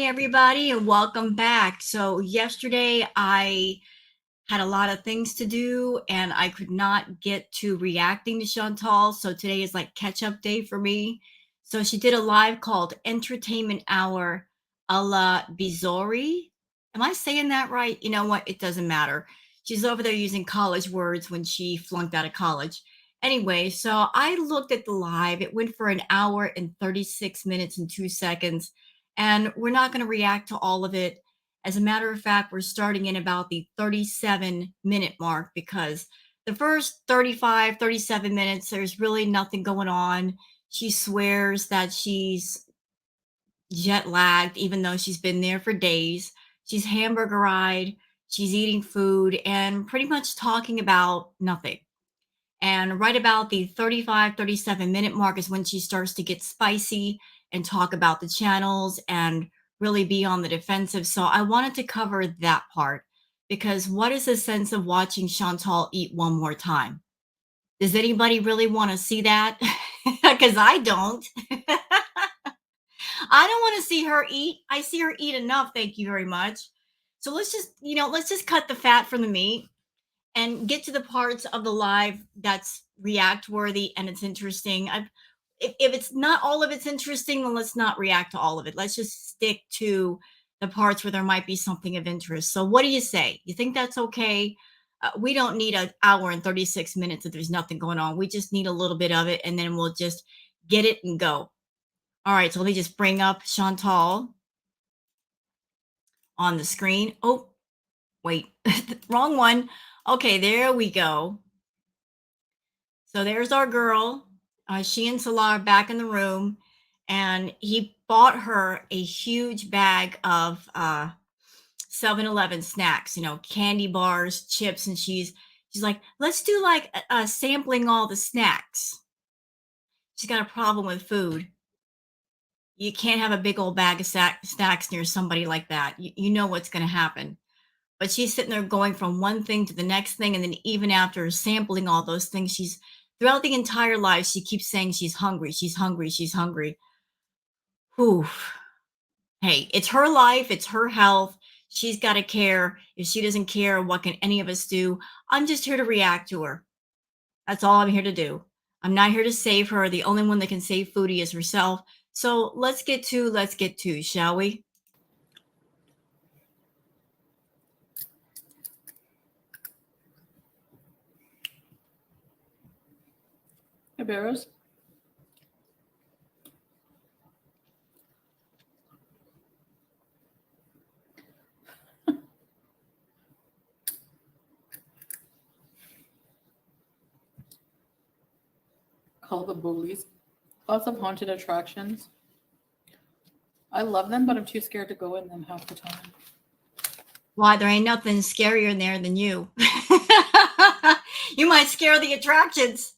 everybody, and welcome back. So, yesterday I had a lot of things to do and I could not get to reacting to Chantal. So, today is like catch up day for me. So, she did a live called Entertainment Hour a la Bizori. Am I saying that right? You know what? It doesn't matter. She's over there using college words when she flunked out of college. Anyway, so I looked at the live. It went for an hour and 36 minutes and 2 seconds. And we're not going to react to all of it. As a matter of fact, we're starting in about the 37-minute mark because the first 35, 37 minutes, there's really nothing going on. She swears that she's jet lagged, even though she's been there for days. She's hamburgerized, she's eating food, and pretty much talking about nothing. And right about the 35, 37-minute mark is when she starts to get spicy and talk about the channels and really be on the defensive. So I wanted to cover that part because what is the sense of watching Chantal eat one more time? Does anybody really want to see that? Because I don't. I don't want to see her eat. I see her eat enough. Thank you very much. So let's just cut the fat from the meat and get to the parts of the live that's react worthy and it's interesting. If it's not all of it's interesting, then let's not react to all of it. Let's just stick to the parts where there might be something of interest. So, what do you say? You think that's okay? We don't need an hour and 36 minutes if there's nothing going on. We just need a little bit of it, and then we'll just get it and go. All right, so let me just bring up Chantal on the screen. Oh, wait, wrong one. Okay, there we go. So there's our girl. She and Salah are back in the room, and he bought her a huge bag of 7-Eleven snacks, candy bars, chips, and she's like, let's do like sampling all the snacks. She's got a problem with food. You can't have a big old bag of snacks near somebody like that. You know what's going to happen. But she's sitting there going from one thing to the next thing. And then even after sampling all those things, she's throughout the entire life, she keeps saying she's hungry. She's hungry. She's hungry. Whew. Hey, it's her life. It's her health. She's got to care. If she doesn't care, what can any of us do? I'm just here to react to her. That's all I'm here to do. I'm not here to save her. The only one that can save Foodie is herself. So let's get to, shall we? Hey, Barrows. Call the bullies. Lots of haunted attractions. I love them, but I'm too scared to go in them half the time. Why, there ain't nothing scarier in there than you. You might scare the attractions.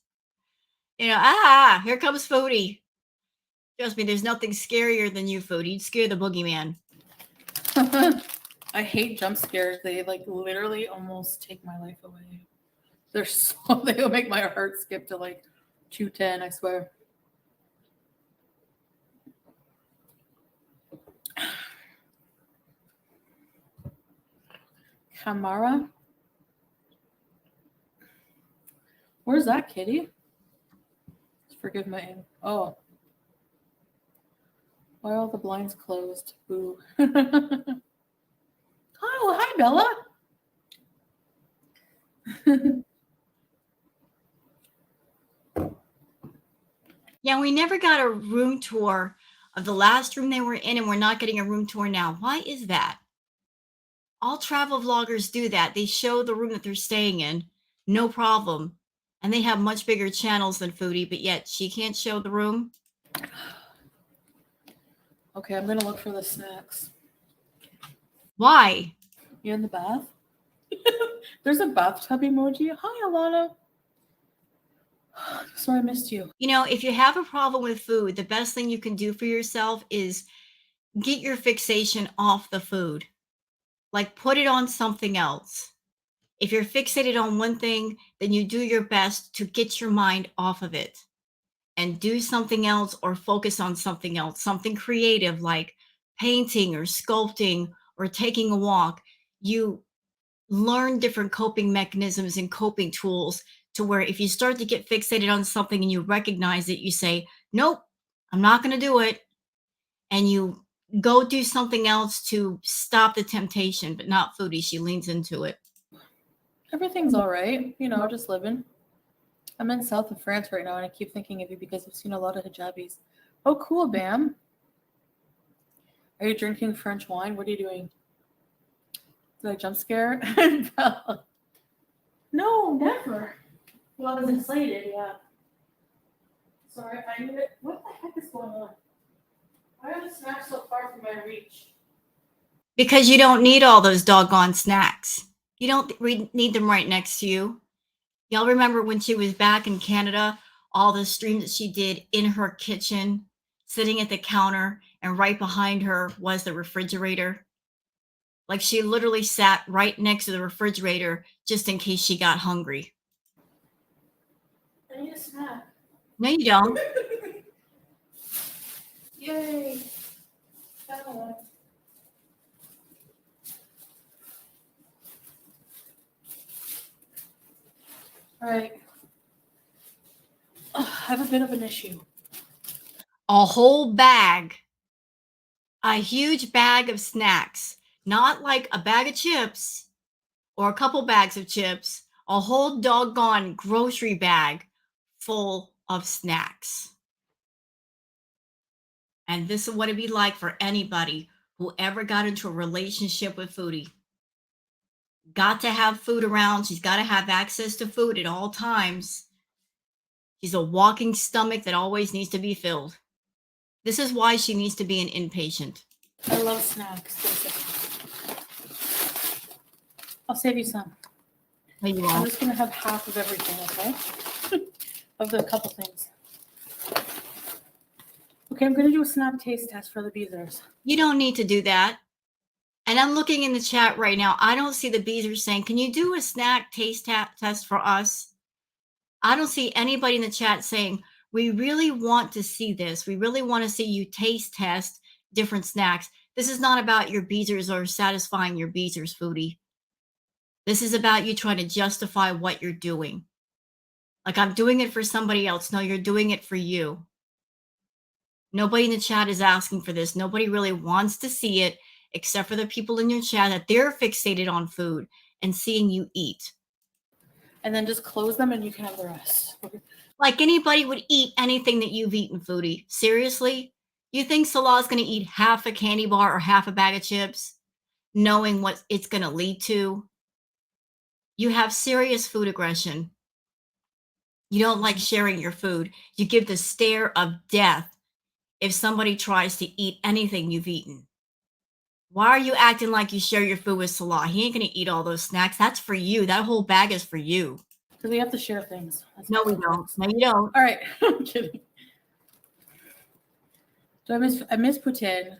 Here comes Foodie. Trust me, there's nothing scarier than you, Foodie. You'd scare the boogeyman. I hate jump scares. They literally almost take my life away. They'll make my heart skip to 210, I swear. Kamara? Where's that kitty? Forgive my aim. Oh. Why are all the blinds closed? Boo. Oh, hi, Bella. Yeah, we never got a room tour of the last room they were in, and we're not getting a room tour now. Why is that? All travel vloggers do that. They show the room that they're staying in, no problem. And they have much bigger channels than Foodie, but yet she can't show the room. Okay, I'm going to look for the snacks. Why? You in the bath? There's a bathtub emoji. Hi, Alana. Sorry, I missed you. If you have a problem with food, the best thing you can do for yourself is get your fixation off the food. Put it on something else. If you're fixated on one thing, then you do your best to get your mind off of it and do something else or focus on something else, something creative like painting or sculpting or taking a walk, you learn different coping mechanisms and coping tools to where if you start to get fixated on something and you recognize it, you say, nope, I'm not going to do it. And you go do something else to stop the temptation, but not foodie. She leans into it. Everything's all right, just living. I'm in south of France right now, and I keep thinking of you because I've seen a lot of hijabis. Oh, cool, Bam. Are you drinking French wine? What are you doing? Did I jump scare? No, never. Well, I was excited, yeah. Sorry, I knew it. What the heck is going on? Why are the snacks so far from my reach? Because you don't need all those doggone snacks. You don't need them right next to you. Y'all remember when she was back in Canada, all the streams that she did in her kitchen, sitting at the counter, and right behind her was the refrigerator? Like she literally sat right next to the refrigerator just in case she got hungry. I need a snack. No, you don't. Yay. All right. I have a bit of an issue. A whole bag, a huge bag of snacks, not like a bag of chips or a couple bags of chips, a whole doggone grocery bag full of snacks. And this is what it'd be like for anybody who ever got into a relationship with foodie. Got to have food around. She's got to have access to food at all times. She's a walking stomach that always needs to be filled. This is why she needs to be an inpatient. I love snacks. I'll save you some. No, you I'm won't. just going to have half of everything, okay? Of the couple things. Okay, I'm going to do a snack taste test for the Beezers. You don't need to do that. And I'm looking in the chat right now. I don't see the Beezers saying, can you do a snack taste test for us? I don't see anybody in the chat saying, we really want to see this. We really want to see you taste test different snacks. This is not about your Beezers or satisfying your Beezers, foodie. This is about you trying to justify what you're doing. Like, I'm doing it for somebody else. No, you're doing it for you. Nobody in the chat is asking for this. Nobody really wants to see it, except for the people in your chat that they're fixated on food and seeing you eat. And then just close them and you can have the rest. Like anybody would eat anything that you've eaten, foodie. Seriously? You think Salah's going to eat half a candy bar or half a bag of chips, knowing what it's going to lead to? You have serious food aggression. You don't like sharing your food. You give the stare of death if somebody tries to eat anything you've eaten. Why are you acting like you share your food with Salah? He ain't going to eat all those snacks. That's for you. That whole bag is for you. Because we have to share things. No, we don't. No, you don't. All right. I'm kidding. So I miss poutine.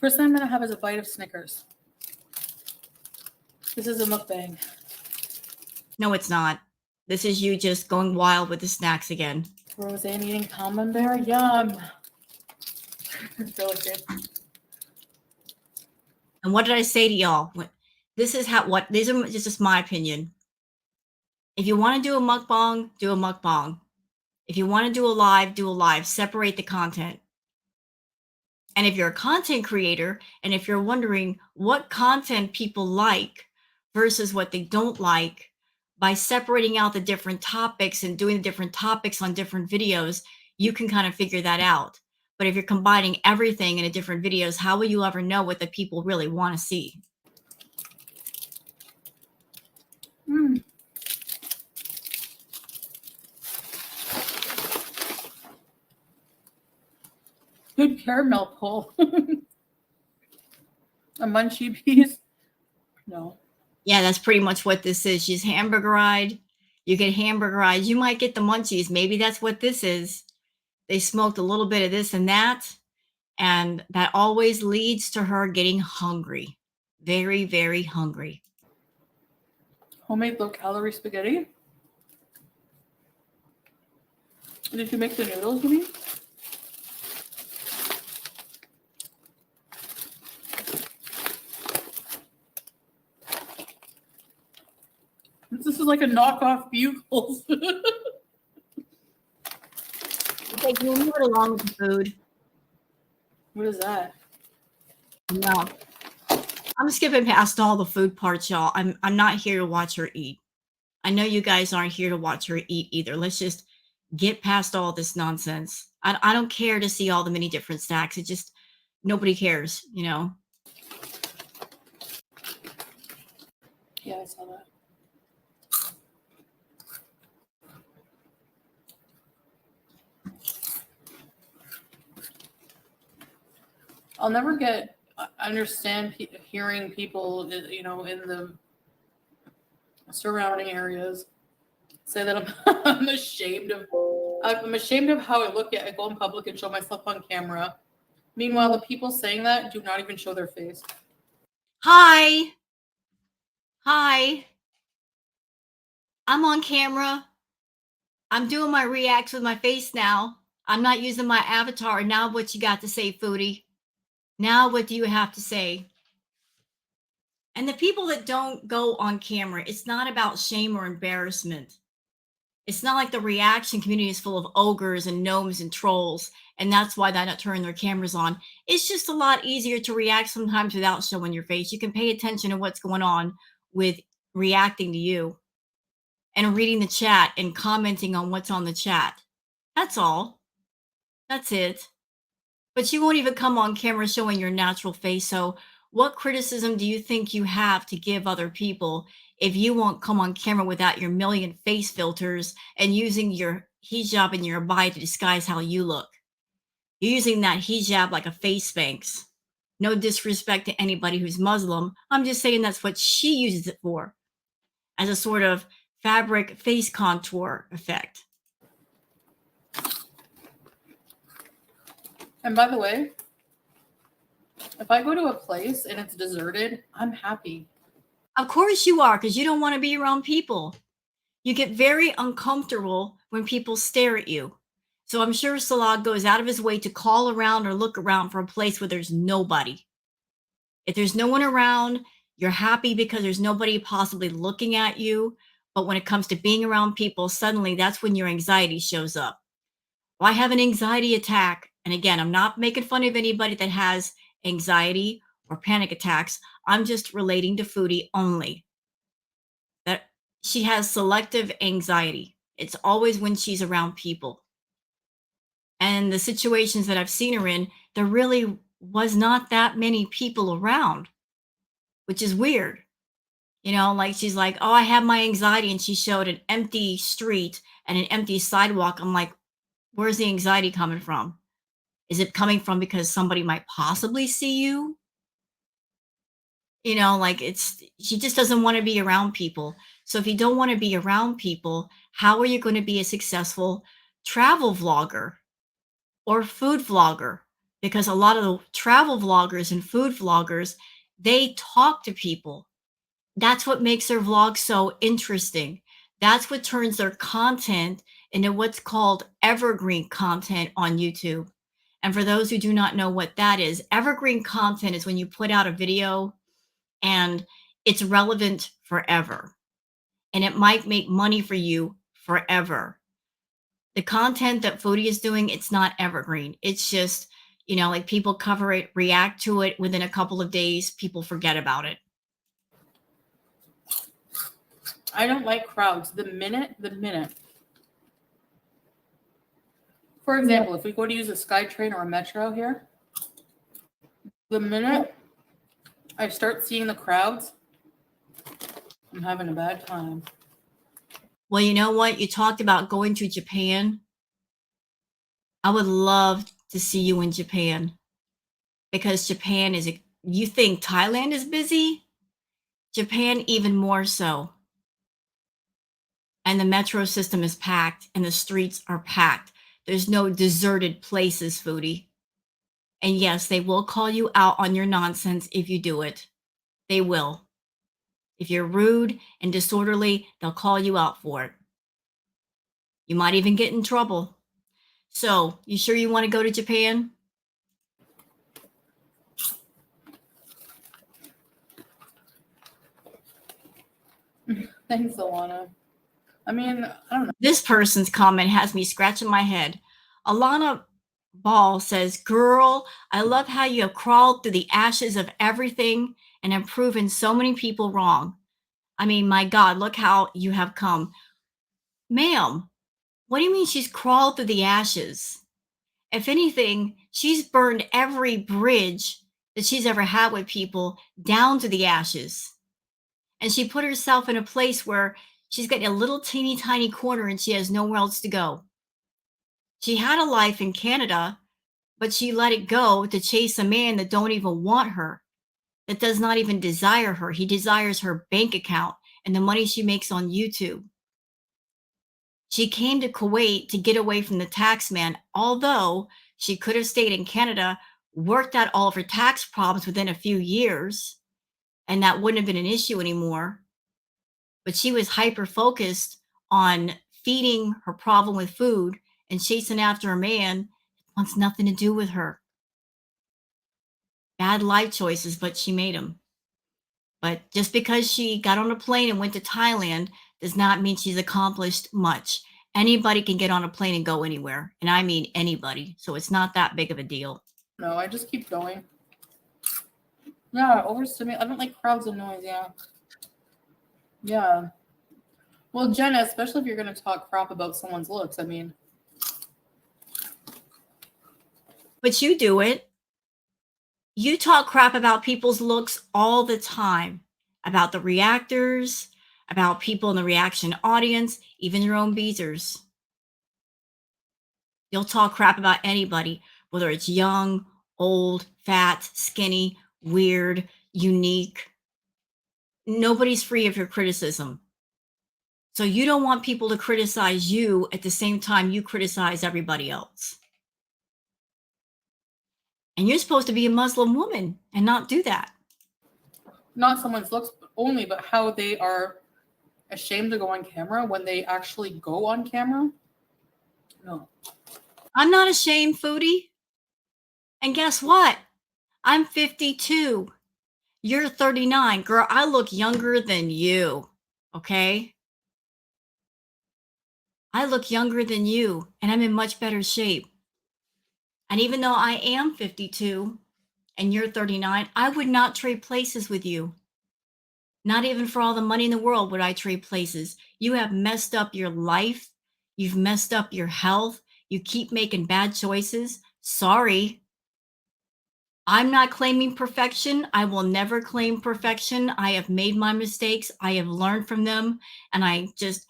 First thing I'm going to have is a bite of Snickers. This is a mukbang. No, it's not. This is you just going wild with the snacks again. Roseanne eating camembert. Yum. It's really good. And what did I say to y'all? This is these are just my opinion. If you want to do a mukbang, do a mukbang. If you want to do a live, do a live. Separate the content. And if you're a content creator, and if you're wondering what content people like versus what they don't like, by separating out the different topics and doing the different topics on different videos, you can kind of figure that out. But if you're combining everything into different videos, how will you ever know what the people really want to see? Good caramel pull. A munchie piece? No. Yeah, that's pretty much what this is. She's hamburgerized. You get hamburgerized. You might get the munchies. Maybe that's what this is. They smoked a little bit of this and that. And that always leads to her getting hungry. Very, very hungry. Homemade low-calorie spaghetti? Did you make the noodles, you mean? like a knockoff Bugles. Okay, can we move it along with the food? What is that? No. I'm skipping past all the food parts, y'all. I'm not here to watch her eat. I know you guys aren't here to watch her eat either. Let's just get past all this nonsense. I don't care to see all the many different snacks. It just nobody cares, you know. Yeah, I saw that. I'll never understand hearing people, you know, in the surrounding areas say that I'm ashamed of how I look at. I go in public and show myself on camera. Meanwhile, the people saying that do not even show their face. Hi. Hi. I'm on camera. I'm doing my reacts with my face now. I'm not using my avatar. Now what you got to say, foodie? Now what do you have to say? And the people that don't go on camera, it's not about shame or embarrassment. It's not like the reaction community is full of ogres and gnomes and trolls, and that's why they're not turning their cameras on. It's just a lot easier to react sometimes without showing your face. You can pay attention to what's going on with reacting to you and reading the chat and commenting on what's on the chat. That's all. That's it. But you won't even come on camera showing your natural face. So, what criticism do you think you have to give other people if you won't come on camera without your million face filters and using your hijab and your abaya to disguise how you look? You're using that hijab like a face Spanx. No disrespect to anybody who's Muslim. I'm just saying that's what she uses it for, as a sort of fabric face contour effect. And by the way, if I go to a place and it's deserted, I'm happy. Of course you are, because you don't want to be around people. You get very uncomfortable when people stare at you. So I'm sure Salah goes out of his way to call around or look around for a place where there's nobody. If there's no one around, you're happy because there's nobody possibly looking at you. But when it comes to being around people, suddenly that's when your anxiety shows up. Well, I have an anxiety attack. And again, I'm not making fun of anybody that has anxiety or panic attacks. I'm just relating to Foodie only. That she has selective anxiety. It's always when she's around people. And the situations that I've seen her in, there really was not that many people around, which is weird. You know, like she's like, "Oh, I have my anxiety." And she showed an empty street and an empty sidewalk. I'm like, where's the anxiety coming from? Is it coming from because somebody might possibly see you? You know, like she just doesn't want to be around people. So if you don't want to be around people, how are you going to be a successful travel vlogger or food vlogger? Because a lot of the travel vloggers and food vloggers, they talk to people. That's what makes their vlogs so interesting. That's what turns their content into what's called evergreen content on YouTube. And for those who do not know what that is, evergreen content is when you put out a video and it's relevant forever. And it might make money for you forever. The content that Foodie is doing, it's not evergreen. It's just, you know, like people cover it, react to it within a couple of days, people forget about it. I don't like crowds. The minute. For example, if we go to use a SkyTrain or a Metro here, the minute I start seeing the crowds, I'm having a bad time. Well, you know what? You talked about going to Japan. I would love to see you in Japan, because Japan is, you think Thailand is busy? Japan even more so. And the metro system is packed and the streets are packed. There's no deserted places, Foodie. And yes, they will call you out on your nonsense if you do it. They will. If you're rude and disorderly, they'll call you out for it. You might even get in trouble. So, you sure you want to go to Japan? Thanks, Alana. I mean, I don't know. This person's comment has me scratching my head. Alana Ball says, "Girl, I love how you have crawled through the ashes of everything and have proven so many people wrong. I mean, my God, look how you have come." Ma'am, what do you mean she's crawled through the ashes? If anything, she's burned every bridge that she's ever had with people down to the ashes. And she put herself in a place where she's got a little teeny tiny corner and she has nowhere else to go. She had a life in Canada, but she let it go to chase a man that don't even want her, that does not even desire her. He desires her bank account and the money she makes on YouTube. She came to Kuwait to get away from the tax man, although she could have stayed in Canada, worked out all of her tax problems within a few years, and that wouldn't have been an issue anymore. But she was hyper focused on feeding her problem with food and chasing after a man that wants nothing to do with her. Bad life choices, but she made them. But just because she got on a plane and went to Thailand does not mean she's accomplished much. Anybody can get on a plane and go anywhere, and I mean anybody. So it's not that big of a deal. No, I just keep going. Yeah, overstimulate. I don't like crowds and noise. Yeah. Yeah. Well, Jenna, especially if you're going to talk crap about someone's looks, I mean. But you do it. You talk crap about people's looks all the time, about the reactors, about people in the reaction audience, even your own beezers. You'll talk crap about anybody, whether it's young, old, fat, skinny, weird, unique. Nobody's free of your criticism. So you don't want people to criticize you at the same time you criticize everybody else. And you're supposed to be a Muslim woman and not do that. Not someone's looks only, but how they are ashamed to go on camera when they actually go on camera. No. I'm not ashamed, foodie. And guess what? I'm 52. You're 39. Girl, I look younger than you. Okay? I look younger than you, and I'm in much better shape. And even though I am 52 and you're 39, I would not trade places with you. Not even for all the money in the world would I trade places. You have messed up your life. You've messed up your health. You keep making bad choices. Sorry. I'm not claiming perfection. I will never claim perfection. I have made my mistakes. I have learned from them. And I just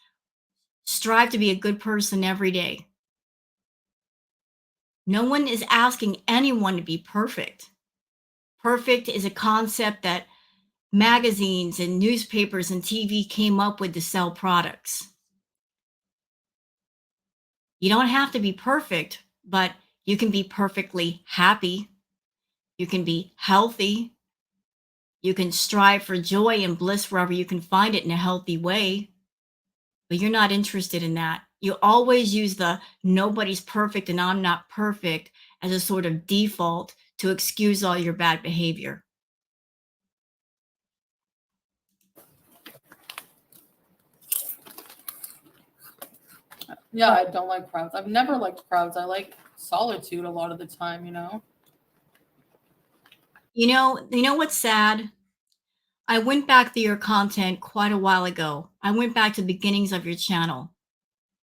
strive to be a good person every day. No one is asking anyone to be perfect. Perfect is a concept that magazines and newspapers and TV came up with to sell products. You don't have to be perfect, but you can be perfectly happy. You can be healthy. You can strive for joy and bliss wherever you can find it in a healthy way. But you're not interested in that. You always use the nobody's perfect and I'm not perfect as a sort of default to excuse all your bad behavior. Yeah, I don't like crowds. I've never liked crowds. I like solitude a lot of the time, you know? You know what's sad? I went back through your content quite a while ago. I went back to the beginnings of your channel,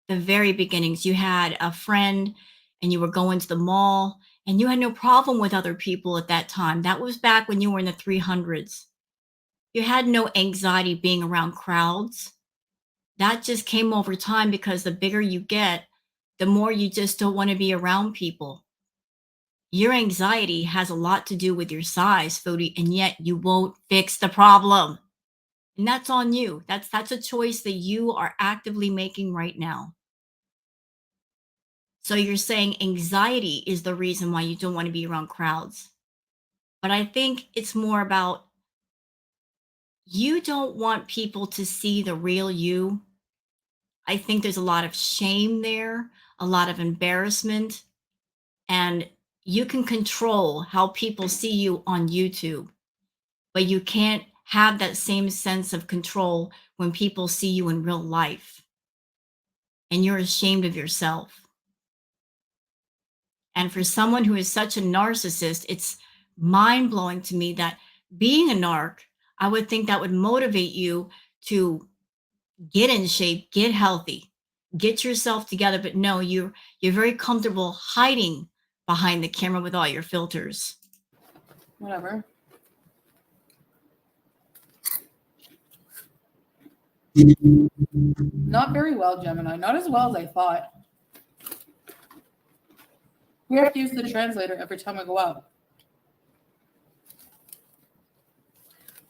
the very beginnings. You had a friend and you were going to the mall and you had no problem with other people at that time. That was back when you were in the 300s. You had no anxiety being around crowds. That just came over time because the bigger you get, the more you just don't want to be around people. Your anxiety has a lot to do with your size, Foodie, and yet you won't fix the problem. And that's on you. That's a choice that you are actively making right now. So you're saying anxiety is the reason why you don't want to be around crowds. But I think it's more about you don't want people to see the real you. I think there's a lot of shame there, a lot of embarrassment, and you can control how people see you on YouTube, but you can't have that same sense of control when people see you in real life. and you're ashamed of yourself. And for someone who is such a narcissist, it's mind blowing to me that being a narc, I would think that would motivate you to get in shape, get healthy, get yourself together. But no, you're very comfortable hiding behind the camera with all your filters. Whatever. Not very well, Gemini. Not as well as I thought. We have to use the translator every time I go out.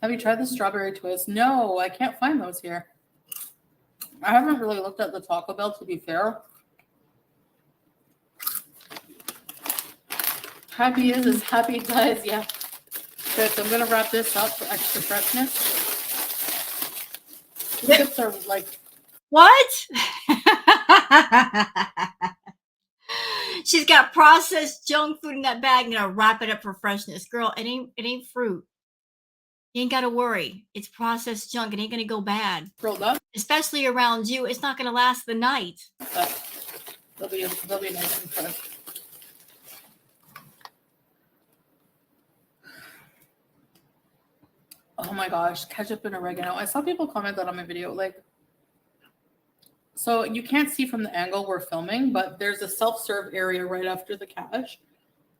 Have you tried the strawberry twist? No, I can't find those here. I haven't really looked at the Taco Bell, to be fair. Happy is as happy does, yeah. Okay, so I'm going to wrap this up for extra freshness. The chips are like... What? She's got processed junk food in that bag and gonna wrap it up for freshness. Girl, it ain't fruit. You ain't gotta worry. It's processed junk. It ain't gonna go bad. Rolled up. Especially around you. It's not gonna last the night. They'll be nice and fresh. Oh my gosh, ketchup and oregano. I saw people comment that on my video. Like, so you can't see from the angle we're filming, but there's a self-serve area right after the cash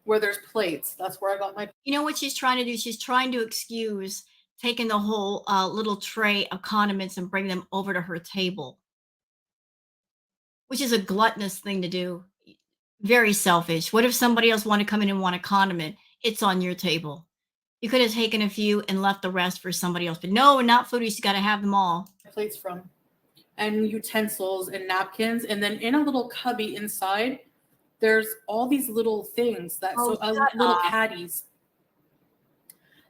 where there's plates. That's where I got my... You know what she's trying to do? She's trying to excuse taking the whole little tray of condiments and bring them over to her table, which is a gluttonous thing to do. Very selfish. What if somebody else wanted to come in and want a condiment? It's on your table. You could have taken a few and left the rest for somebody else. But no, not foodies. You got to have them all. Plates from, and utensils and napkins. And then in a little cubby inside, there's all these little things that little caddies.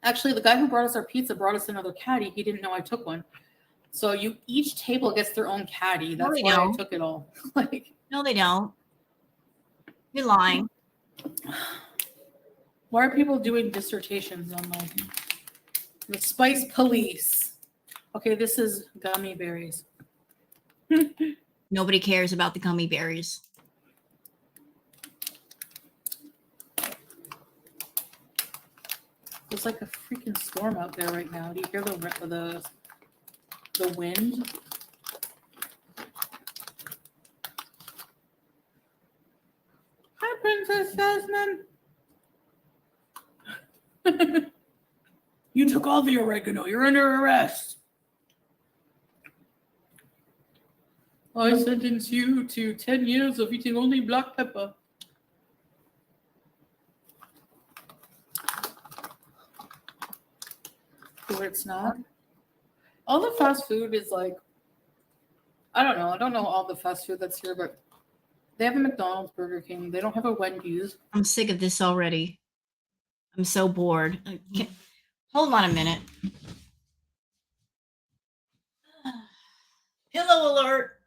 Actually, the guy who brought us our pizza brought us another caddy. He didn't know I took one. So each table gets their own caddy. That's why I took it all. Like, no, they don't. You're lying. Why are people doing dissertations on the spice police? Okay, this is gummy berries. Nobody cares about the gummy berries. There's like a freaking storm out there right now. Do you hear the wind? Hi, Princess Jasmine. You took all the oregano. You're under arrest. I sentence you to 10 years of eating only black pepper. Where it's not. All the fast food is like, I don't know. I don't know all the fast food that's here, but they have a McDonald's, Burger King. They don't have a Wendy's. I'm sick of this already. I'm so bored. Hold on a minute. Pillow alert.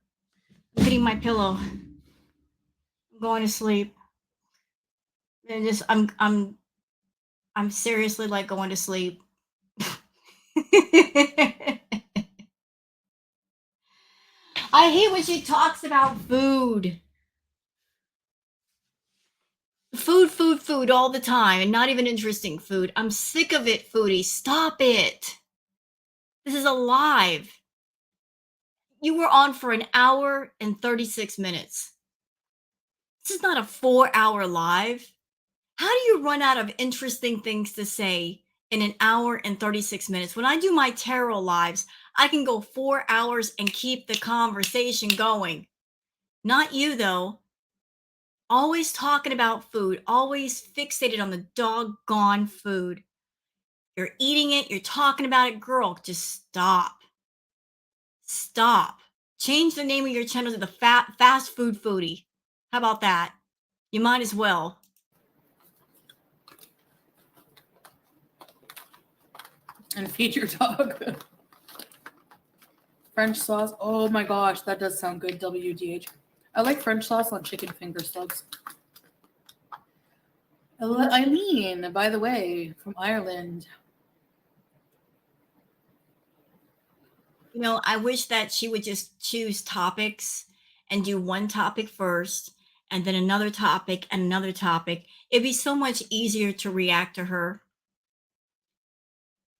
I'm getting my pillow. I'm going to sleep. And I'm seriously like going to sleep. I hate when she talks about food. Food all the time, and not even interesting food. I'm sick of it, foodie. Stop it. This is a live. You were on for an hour and 36 minutes. This is not a 4-hour live. How do you run out of interesting things to say in an hour and 36 minutes? When I do my tarot lives, I can go 4 hours and keep the conversation going. Not you, though. Always talking about food, always fixated on the doggone food. You're eating it, you're talking about it. Girl, just stop. Stop. Change the name of your channel to the Fast Food Foodie. How about that? You might as well. And feed your dog. French sauce. Oh my gosh, that does sound good, WDH. I like French sauce on chicken finger subs. Eileen, by the way, from Ireland. You know, I wish that she would just choose topics and do one topic first and then another topic and another topic, it'd be so much easier to react to her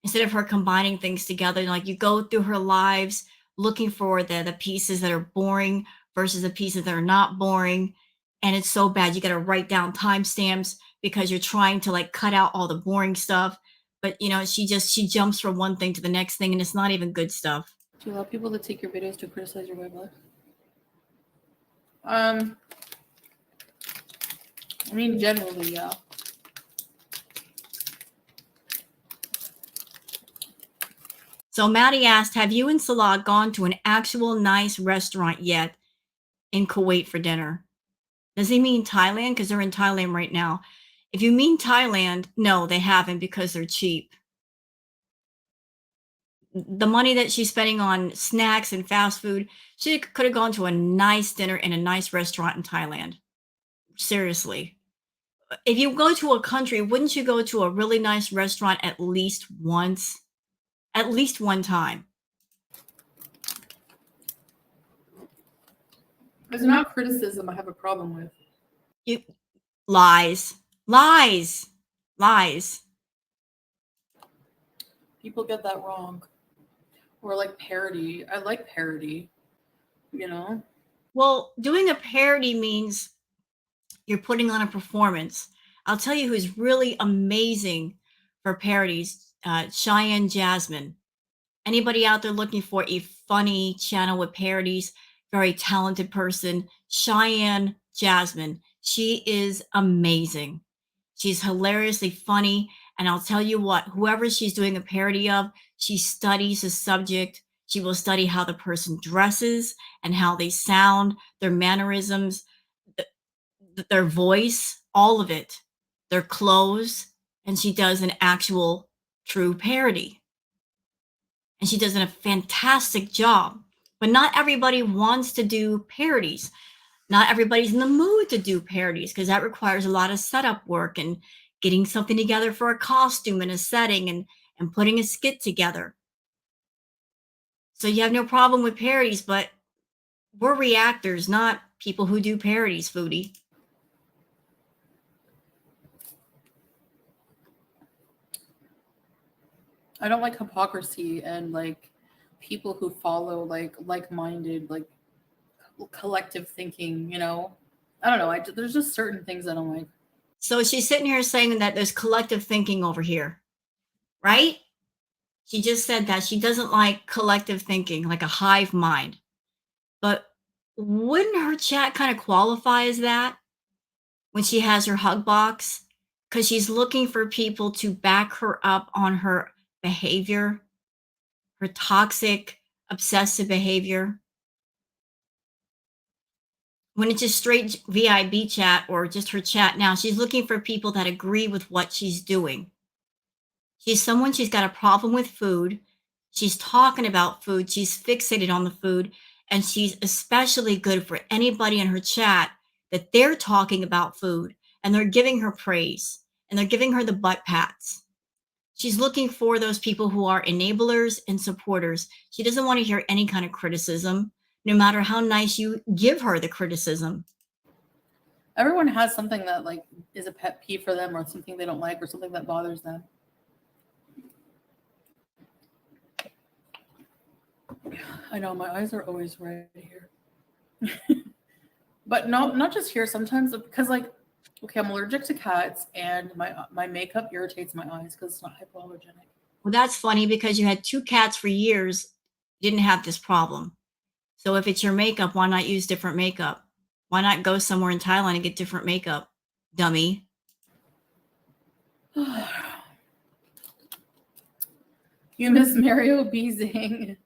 instead of her combining things together. Like you go through her lives looking for the pieces that are boring versus the pieces that are not boring. And it's so bad. You got to write down timestamps because you're trying to like cut out all the boring stuff. But she jumps from one thing to the next thing and it's not even good stuff. Do you allow people to take your videos to criticize your way of life? I mean, generally, yeah. So Maddie asked, have you and Salah gone to an actual nice restaurant yet in Kuwait for dinner? Does he mean Thailand? Because they're in Thailand right now. If you mean Thailand, no, they haven't because they're cheap. The money that she's spending on snacks and fast food, she could have gone to a nice dinner in a nice restaurant in Thailand. Seriously. If you go to a country, wouldn't you go to a really nice restaurant at least once? At least one time. It's not criticism I have a problem with. You lies. Lies. Lies. People get that wrong. Or like parody. I like parody, you know? Well, doing a parody means you're putting on a performance. I'll tell you who's really amazing for parodies, Cheyenne Jasmine. Anybody out there looking for a funny channel with parodies, very talented person, Cheyenne Jasmine. She is amazing. She's hilariously funny. And I'll tell you what, whoever she's doing a parody of, she studies the subject. She will study how the person dresses and how they sound, their mannerisms, their voice, all of it, their clothes. And she does an actual true parody. And she does a fantastic job. But not everybody wants to do parodies. Not everybody's in the mood to do parodies because that requires a lot of setup work and getting something together for a costume and a setting and putting a skit together. So you have no problem with parodies, but we're reactors, not people who do parodies, Foodie. I don't like hypocrisy and like people who follow like-minded, like collective thinking, you know? I don't know. There's just certain things I don't like. So she's sitting here saying that there's collective thinking over here, right? She just said that she doesn't like collective thinking, like a hive mind. But wouldn't her chat kind of qualify as that when she has her hug box? Because she's looking for people to back her up on her behavior, her toxic, obsessive behavior. When it's just straight VIB chat or just her chat now, she's looking for people that agree with what she's doing. She's got a problem with food. She's talking about food. She's fixated on the food. And she's especially good for anybody in her chat that they're talking about food and they're giving her praise and they're giving her the butt pats. She's looking for those people who are enablers and supporters. She doesn't want to hear any kind of criticism, no matter how nice you give her the criticism. Everyone has something that like is a pet peeve for them or something they don't like or something that bothers them. I know my eyes are always right here. But no, not just here. Sometimes because like, okay, I'm allergic to cats and my makeup irritates my eyes because it's not hypoallergenic. Well, that's funny because you had 2 cats for years, didn't have this problem. So if it's your makeup, why not use different makeup? Why not go somewhere in Thailand and get different makeup, dummy? You miss Mario Beezing.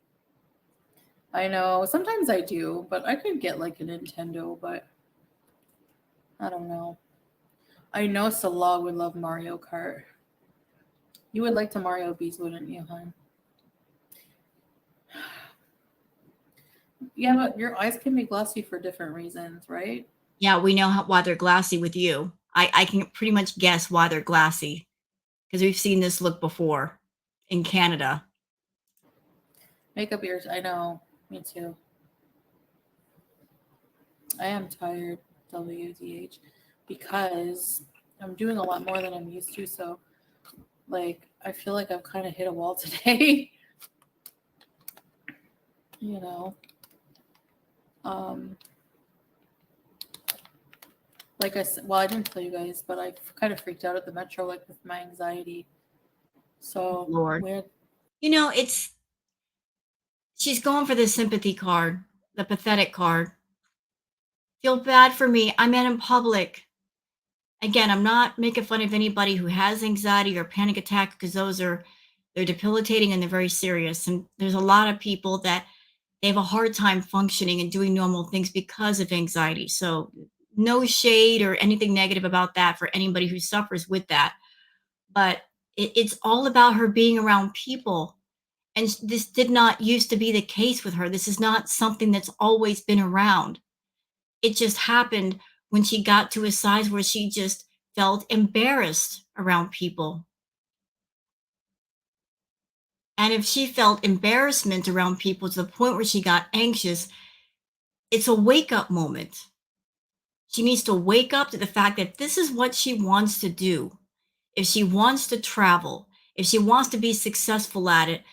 I know. Sometimes I do, but I could get like a Nintendo, but I don't know. I know Salah would love Mario Kart. You would like to Mario Bees, wouldn't you, hon? Yeah, but your eyes can be glossy for different reasons, right? Yeah, we know why they're glassy with you. I can pretty much guess why they're glassy because we've seen this look before in Canada. Makeup ears, I know. Me too. I am tired, WDH, because I'm doing a lot more than I'm used to. So, like, I feel like I've kind of hit a wall today. you know, um, like I said, well, I didn't tell you guys, but I kind of freaked out at the metro, like with my anxiety. So Lord. weird. It's she's going for the sympathy card, the pathetic card. Feel bad for me. I'm in public. Again, I'm not making fun of anybody who has anxiety or panic attack because they're debilitating and they're very serious. And there's a lot of people that they have a hard time functioning and doing normal things because of anxiety. So no shade or anything negative about that for anybody who suffers with that. But it's all about her being around people. And this did not used to be the case with her. This is not something that's always been around. It just happened when she got to a size where she just felt embarrassed around people. And if she felt embarrassment around people to the point where she got anxious, it's a wake up moment. She needs to wake up to the fact that this is what she wants to do. If she wants to travel, if she wants to be successful at it,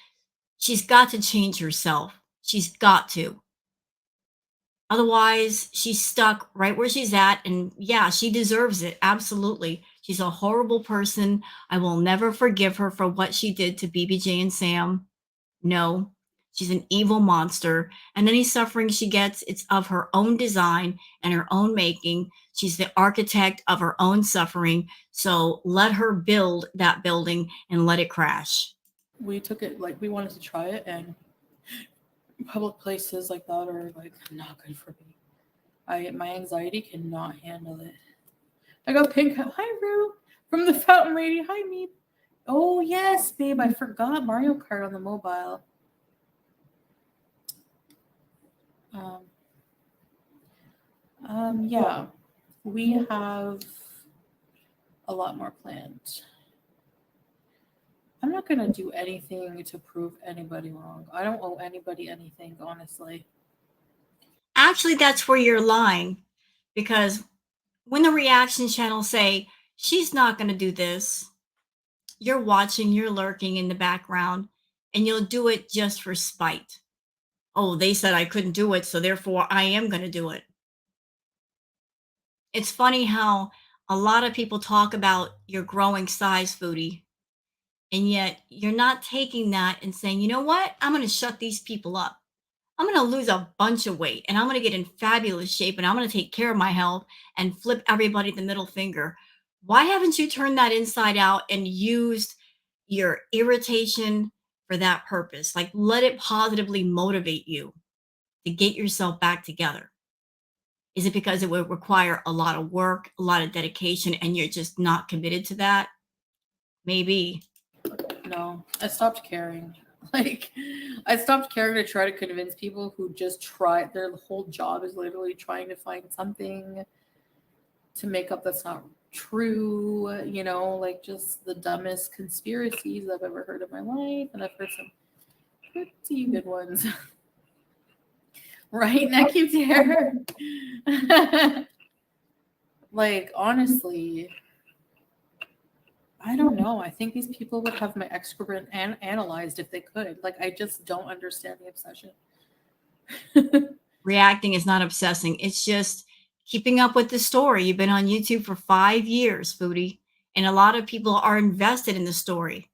she's got to change herself. She's got to. Otherwise, she's stuck right where she's at. And yeah, she deserves it. Absolutely. She's a horrible person. I will never forgive her for what she did to BBJ and Sam. No, she's an evil monster. And any suffering she gets, it's of her own design and her own making. She's the architect of her own suffering. So let her build that building and let it crash. We took it like we wanted to try it, and public places like that are like not good for me. My anxiety cannot handle it. I got pink. Hi, Rue. From the Fountain Lady. Hi, Meep. Oh, yes, babe. I forgot Mario Kart on the mobile. Yeah. We have a lot more planned. I'm not going to do anything to prove anybody wrong. I don't owe anybody anything, honestly. Actually, that's where you're lying because when the reaction channels say, she's not going to do this, you're watching, you're lurking in the background, and you'll do it just for spite. Oh, they said I couldn't do it, so therefore I am going to do it. It's funny how a lot of people talk about your growing size, foodie, and yet you're not taking that and saying, you know what? I'm going to shut these people up. I'm going to lose a bunch of weight and I'm going to get in fabulous shape and I'm going to take care of my health and flip everybody the middle finger. Why haven't you turned that inside out and used your irritation for that purpose? Like, let it positively motivate you to get yourself back together. Is it because it would require a lot of work, a lot of dedication, and you're just not committed to that? Maybe. No, I stopped caring. Like, I stopped caring to try to convince people who just try. Their whole job is literally trying to find something to make up that's not true. Like just the dumbest conspiracies I've ever heard in my life, and I've heard some pretty good ones. Right, Necky Terror. Like, honestly, I don't know. I think these people would have my excrement analyzed if they could. Like, I just don't understand the obsession. Reacting is not obsessing. It's just keeping up with the story. You've been on YouTube for 5 years, Foodie, and a lot of people are invested in the story.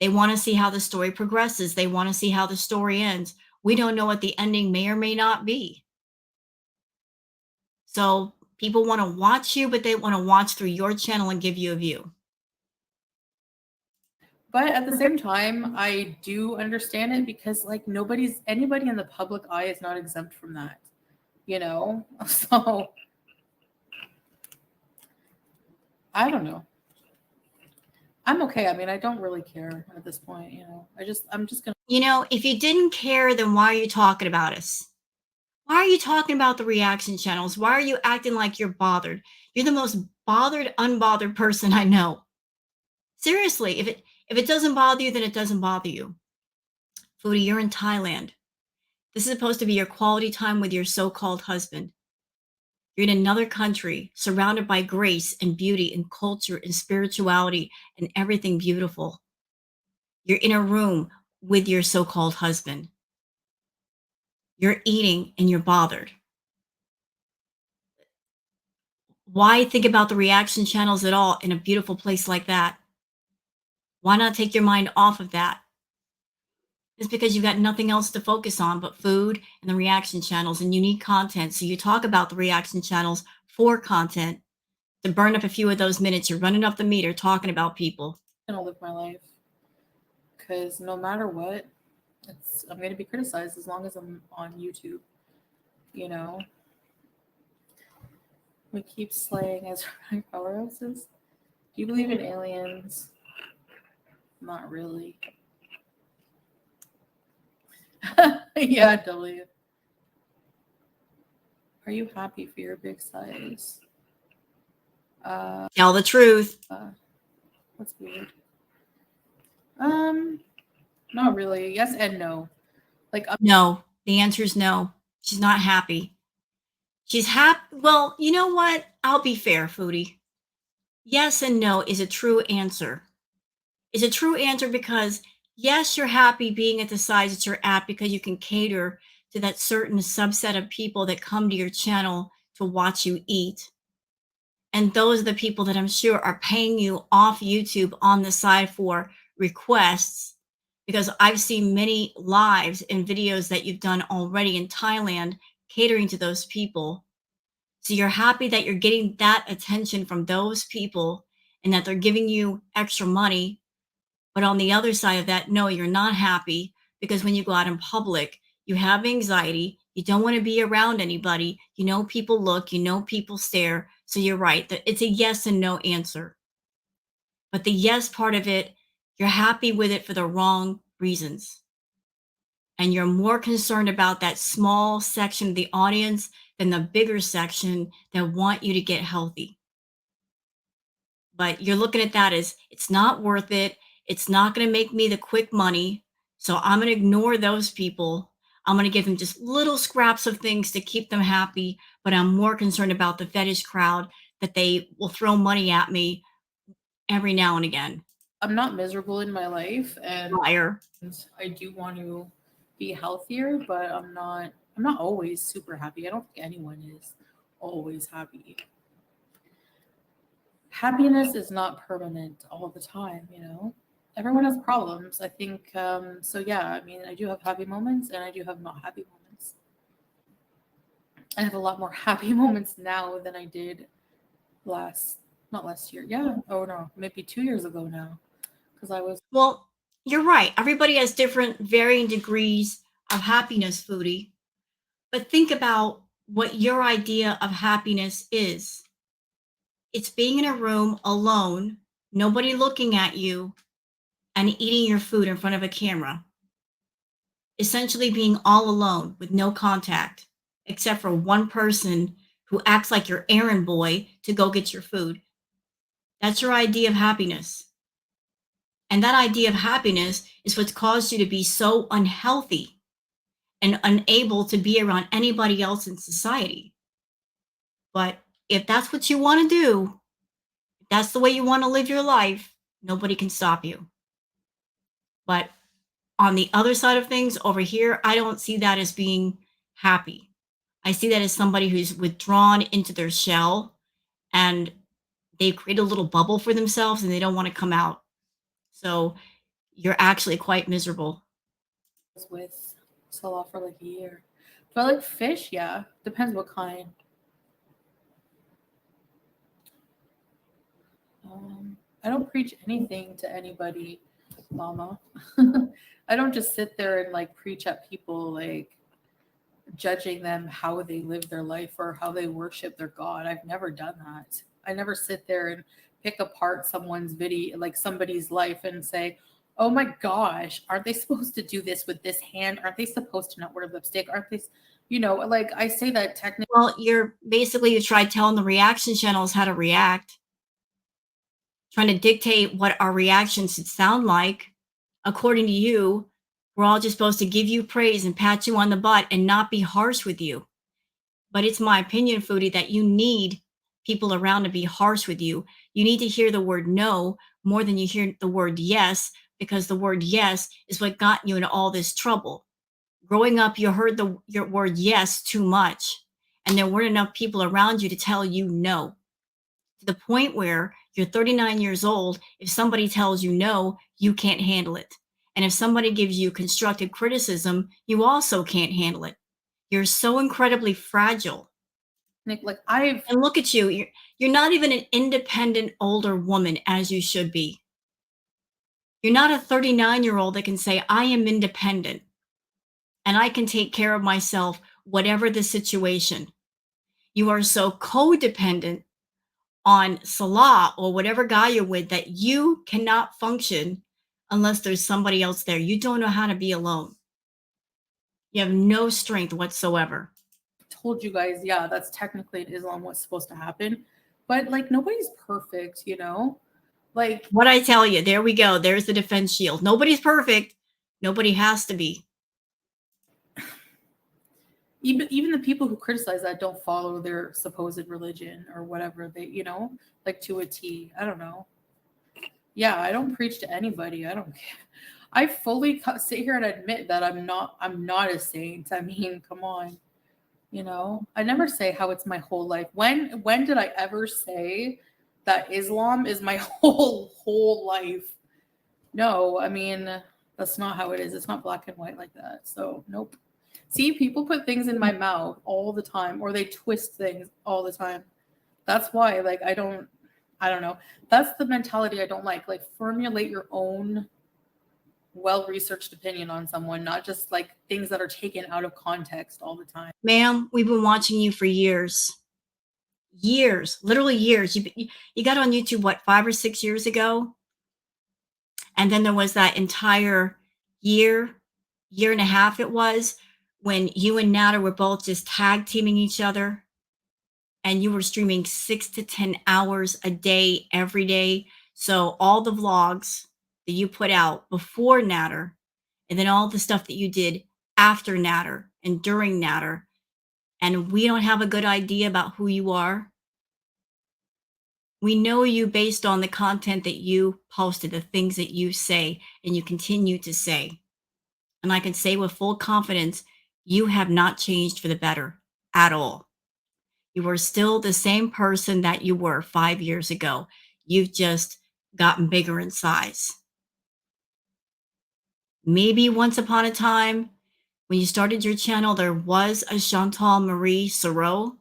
They want to see how the story progresses. They want to see how the story ends. We don't know what the ending may or may not be. So people want to watch you, but they want to watch through your channel and give you a view. But at the same time, I do understand it because like anybody in the public eye is not exempt from that. So I don't know. I'm okay. I mean, I don't really care at this point, I'm just gonna If you didn't care, then why are you talking about us? Why are you talking about the reaction channels? Why are you acting like you're bothered? You're the most bothered, unbothered person I know. Seriously, if it doesn't bother you, then it doesn't bother you. Foodie, you're in Thailand. This is supposed to be your quality time with your so-called husband. You're in another country surrounded by grace and beauty and culture and spirituality and everything beautiful. You're in a room with your so called husband. You're eating and you're bothered. Why think about the reaction channels at all in a beautiful place like that? Why not take your mind off of that? It's because you've got nothing else to focus on but food and the reaction channels and unique content. So you talk about the reaction channels for content to burn up a few of those minutes. You're running up the meter talking about people. I'm gonna live my life because no matter what, I'm gonna be criticized as long as I'm on YouTube. You know, we keep slaying as powerhouses. Do you believe in aliens? Not really. Yeah, W. Are you happy for your big size? Tell the truth. What's weird? Not really. Yes and no. Like, No, the answer is no. She's not happy. She's happy. Well, you know what? I'll be fair, Foodie. Yes and no is a true answer. It's a true answer because, yes, you're happy being at the size that you're at because you can cater to that certain subset of people that come to your channel to watch you eat. And those are the people that I'm sure are paying you off YouTube on the side for requests, because I've seen many lives and videos that you've done already in Thailand catering to those people. So you're happy that you're getting that attention from those people and that they're giving you extra money. But on the other side of that, no, you're not happy because when you go out in public, you have anxiety. You don't want to be around anybody. You know, people look, you know, people stare. So you're right. That it's a yes and no answer. But the yes part of it, you're happy with it for the wrong reasons. And you're more concerned about that small section of the audience than the bigger section that want you to get healthy. But you're looking at that as it's not worth it. It's not going to make me the quick money. So I'm going to ignore those people. I'm going to give them just little scraps of things to keep them happy. But I'm more concerned about the fetish crowd that they will throw money at me every now and again. I'm not miserable in my life, and Liar. I do want to be healthier, but I'm not always super happy. I don't think anyone is always happy. Happiness is not permanent all the time, you know. Everyone has problems. I think so. Yeah, I mean, I do have happy moments, and I do have not happy moments. I have a lot more happy moments now than I did not last year. Yeah. Oh no, maybe 2 years ago now, because I was. Well, you're right. Everybody has different varying degrees of happiness, Foodie. But think about what your idea of happiness is. It's being in a room alone, nobody looking at you, and eating your food in front of a camera. Essentially being all alone with no contact, except for one person who acts like your errand boy to go get your food. That's your idea of happiness. And that idea of happiness is what's caused you to be so unhealthy and unable to be around anybody else in society. But if that's what you want to do, if that's the way you want to live your life, nobody can stop you. But on the other side of things over here, I don't see that as being happy. I see that as somebody who's withdrawn into their shell and they create a little bubble for themselves and they don't want to come out. So you're actually quite miserable. With Salah for like a year. Do I like fish? Yeah. Depends what kind. I don't preach anything to anybody, mama. I don't just sit there and like preach at people, like judging them how they live their life or how they worship their God. I've never done that. I never sit there and pick apart someone's video, like somebody's life, and say, oh my gosh, aren't they supposed to do this with this hand? Aren't they supposed to not wear lipstick? Aren't they, like I say that technically. Well, you tried telling the reaction channels how to react, trying to dictate what our reactions should sound like. According to you, we're all just supposed to give you praise and pat you on the butt and not be harsh with you. But it's my opinion, Foodie, that you need people around to be harsh with you. You need to hear the word no more than you hear the word yes, because the word yes is what got you into all this trouble. Growing up, you heard your word yes too much, and there weren't enough people around you to tell you no. To the point where you're 39 years old, if somebody tells you no, you can't handle it. And if somebody gives you constructive criticism, you also can't handle it. You're so incredibly fragile. Nick, like I've And look at you. You're not even an independent older woman as you should be. You're not a 39-year-old that can say, I am independent and I can take care of myself, whatever the situation. You are so codependent on Salah or whatever guy you're with that you cannot function unless there's somebody else there. You don't know how to be alone. You have no strength whatsoever. told you guys, yeah, that's technically in Islam what's supposed to happen. But like nobody's perfect, you know? Like What I tell you, there we go. There's the defense shield. Nobody's perfect. Nobody has to be. even the people who criticize that don't follow their supposed religion or whatever they, you know, like to a T. I don't know. Yeah, I don't preach to anybody. I don't care. I fully sit here and admit that I'm not a saint. I mean, come on. You know, I never say how it's my whole life. When did I ever say that Islam is my whole life? No, I mean, that's not how it is. It's not black and white like that. So, nope. See, people put things in my mouth all the time or they twist things all the time. That's why like I don't know. That's the mentality I don't like. Like formulate your own well-researched opinion on someone, not just like things that are taken out of context all the time. Ma'am, we've been watching you for years. Years, literally years. You got on YouTube, what, 5 or 6 years ago? And then there was that entire year, year and a half it was, when you and Nada were both just tag teaming each other and you were streaming 6 to 10 hours a day, every day. So all the vlogs that you put out before Natter, and then all the stuff that you did after Natter and during Natter, and we don't have a good idea about who you are. We know you based on the content that you posted, the things that you say and you continue to say. And I can say with full confidence, you have not changed for the better at all. You are still the same person that you were 5 years ago. You've just gotten bigger in size. Maybe once upon a time, when you started your channel, there was a Chantal Marie Sorrow.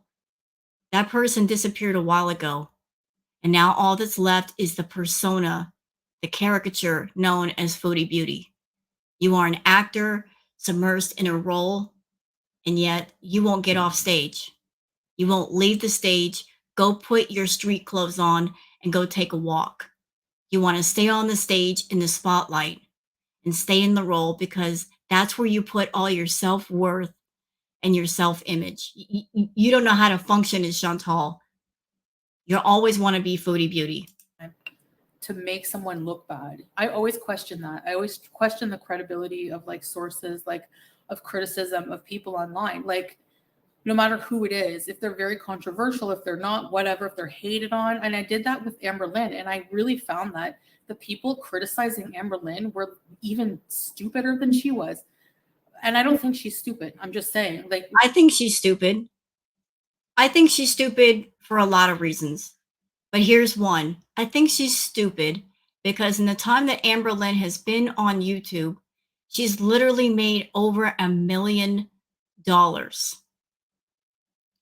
That person disappeared a while ago. And now all that's left is the persona, the caricature known as Foodie Beauty. You are an actor submersed in a role, and yet you won't get off stage. You won't leave the stage, go put your street clothes on, and go take a walk. You want to stay on the stage in the spotlight and stay in the role because that's where you put all your self worth and your self image. You don't know how to function as Chantal. You always want to be Foodie Beauty. To make someone look bad. I always question that. I always question the credibility of like sources, like of criticism of people online. Like no matter who it is, if they're very controversial, if they're not, whatever, if they're hated on. And I did that with Amber Lynn. And I really found that the people criticizing Amber Lynn were even stupider than she was. And I don't think she's stupid. I'm just saying, like, I think she's stupid. I think she's stupid for a lot of reasons. But here's one. I think she's stupid because in the time that Amber Lynn has been on YouTube, she's literally made over $1 million.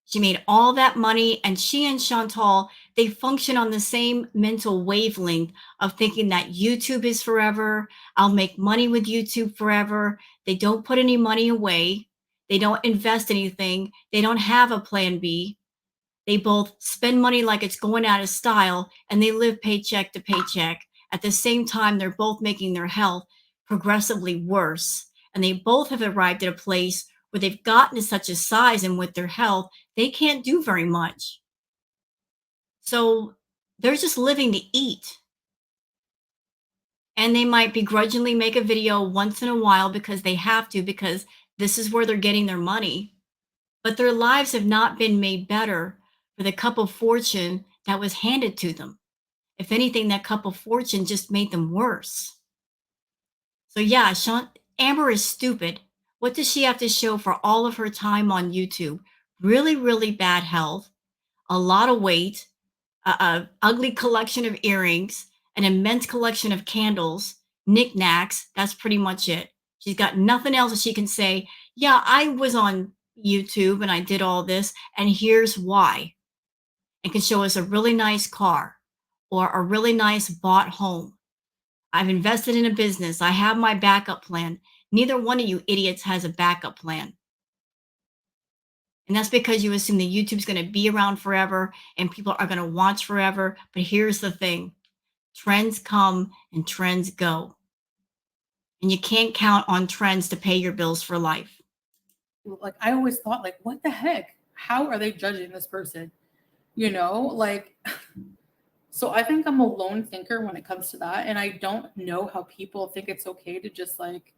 She made all that money, and she and Chantal, they function on the same mental wavelength of thinking that YouTube is forever. I'll make money with YouTube forever. They don't put any money away. They don't invest anything. They don't have a plan B. They both spend money like it's going out of style, and they live paycheck to paycheck. At the same time, they're both making their health progressively worse. And they both have arrived at a place where they've gotten to such a size, and with their health, they can't do very much. So they're just living to eat. And they might begrudgingly make a video once in a while because they have to, because this is where they're getting their money. but their lives have not been made better for the cup of fortune that was handed to them. If anything, that cup of fortune just made them worse. So yeah, Amber is stupid. What does she have to show for all of her time on YouTube? Really, really bad health, a lot of weight, a ugly collection of earrings, an immense collection of candles, knickknacks. That's pretty much it. She's got nothing else that she can say. Yeah, I was on YouTube and I did all this, and here's why. And can show us a really nice car or a really nice bought home. I've invested in a business. I have my backup plan. Neither one of you idiots has a backup plan. And that's because you assume that YouTube's going to be around forever and people are going to watch forever. But here's the thing, trends come and trends go. And you can't count on trends to pay your bills for life. Like, I always thought, like, what the heck? How are they judging this person? You know, like, so I think I'm a lone thinker when it comes to that. And I don't know how people think it's okay to just, like,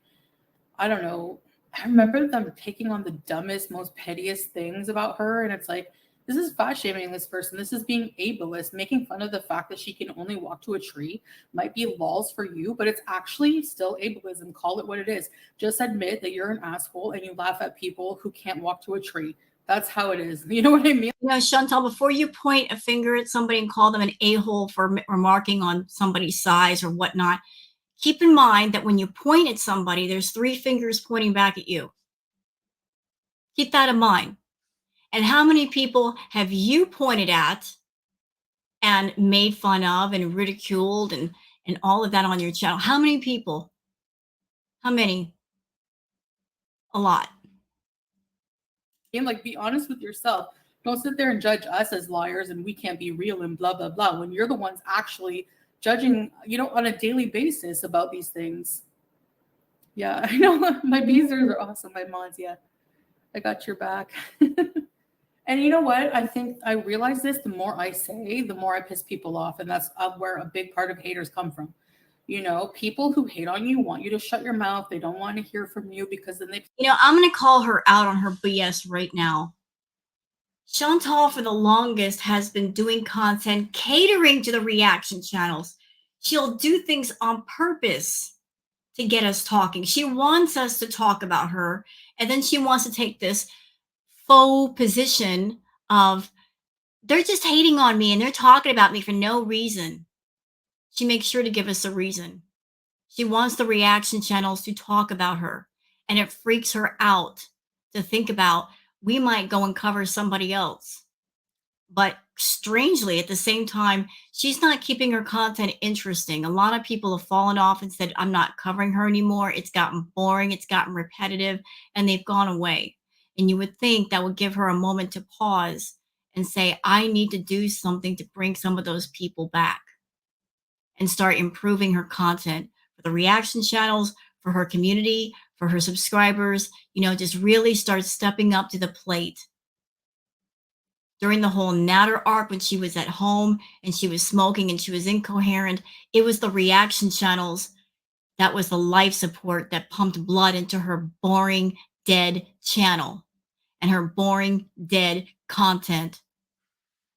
I don't know. I remember them taking on the dumbest, most pettiest things about her. And it's like, this is fat shaming this person. This is being ableist, making fun of the fact that she can only walk to a tree. Might be lols for you, but it's actually still ableism. Call it what it is. Just admit that you're an asshole and you laugh at people who can't walk to a tree. That's how it is. You know what I mean? You know, Chantal, before you point a finger at somebody and call them an a-hole for remarking on somebody's size or whatnot, keep in mind that when you point at somebody, there's 3 fingers pointing back at you. Keep that in mind. And how many people have you pointed at and made fun of and ridiculed and all of that on your channel? How many people? How many? A lot. And like, be honest with yourself. Don't sit there and judge us as liars and we can't be real and blah, blah, blah, when you're the ones actually judging, you know, on a daily basis about these things. Yeah, I know. My beezers are awesome. My mods, yeah. I got your back. And you know what? I think I realize this, the more I say, the more I piss people off. And that's where a big part of haters come from. You know, people who hate on you want you to shut your mouth. They don't want to hear from you because then they. You know, I'm going to call her out on her BS right now. Chantal, for the longest, has been doing content catering to the reaction channels. She'll do things on purpose to get us talking. She wants us to talk about her, and then she wants to take this faux position of they're just hating on me and they're talking about me for no reason. She makes sure to give us a reason. She wants the reaction channels to talk about her, and it freaks her out to think about we might go and cover somebody else. But strangely, at the same time, she's not keeping her content interesting. A lot of people have fallen off and said, I'm not covering her anymore. It's gotten boring, it's gotten repetitive, and they've gone away. And you would think that would give her a moment to pause and say, I need to do something to bring some of those people back and start improving her content for the reaction channels, for her community, for her subscribers. You know, just really start stepping up to the plate. During the whole Natter arc, when she was at home and she was smoking and she was incoherent, it was the reaction channels that was the life support that pumped blood into her boring, dead channel and her boring, dead content.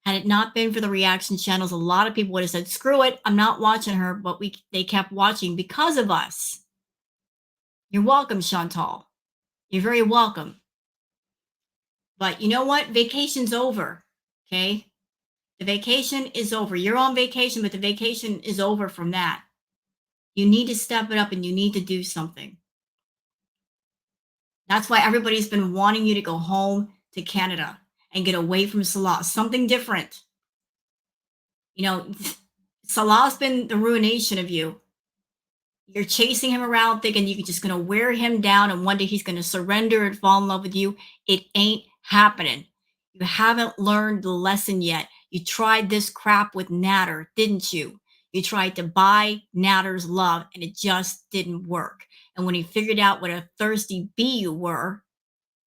Had it not been for the reaction channels, a lot of people would have said, screw it, I'm not watching her, but they kept watching because of us. You're welcome, Chantal. You're very welcome. But you know what? Vacation's over, okay? The vacation is over. You're on vacation, but the vacation is over from that. You need to step it up and you need to do something. That's why everybody's been wanting you to go home to Canada and get away from Salah, something different. You know, Salah's been the ruination of you. You're chasing him around thinking you're just going to wear him down and one day he's going to surrender and fall in love with you. It ain't happening. You haven't learned the lesson yet. You tried this crap with Natter, didn't you? You tried to buy Natter's love and it just didn't work. And when he figured out what a thirsty bee you were,